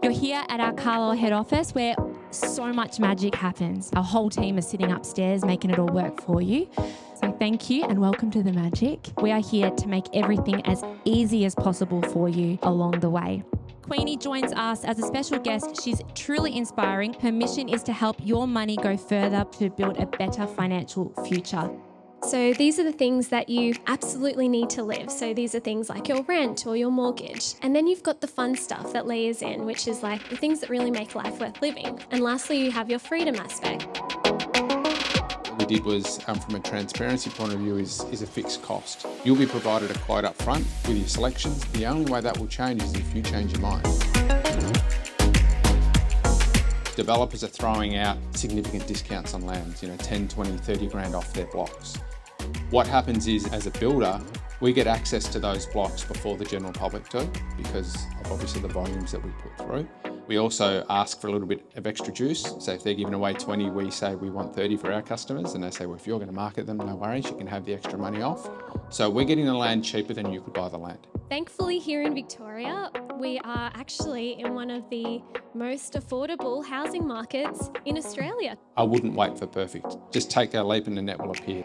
You're here at our Carlisle head office where so much magic happens. Our whole team is sitting upstairs making it all work for you. So thank you and welcome to the magic. We are here to make everything as easy as possible for you along the way. Queenie joins us as a special guest. She's truly inspiring. Her mission is to help your money go further to build a better financial future. So these are the things that you absolutely need to live. So these are things like your rent or your mortgage. And then you've got the fun stuff that layers in, which is like the things that really make life worth living. And lastly, you have your freedom aspect. What we did was, from a transparency point of view, is a fixed cost. You'll be provided a quote up front with your selections. The only way that will change is if you change your mind. Developers are throwing out significant discounts on lands, 10, 20, 30 grand off their blocks. What happens is, as a builder, we get access to those blocks before the general public do, because of obviously the volumes that we put through. We also ask for a little bit of extra juice. So if they're giving away 20, we say we want 30 for our customers, and they say, well, if you're going to market them, no worries, you can have the extra money off. So we're getting the land cheaper than you could buy the land. Thankfully, here in Victoria, we are actually in one of the most affordable housing markets in Australia. I wouldn't wait for perfect. Just take a leap and the net will appear.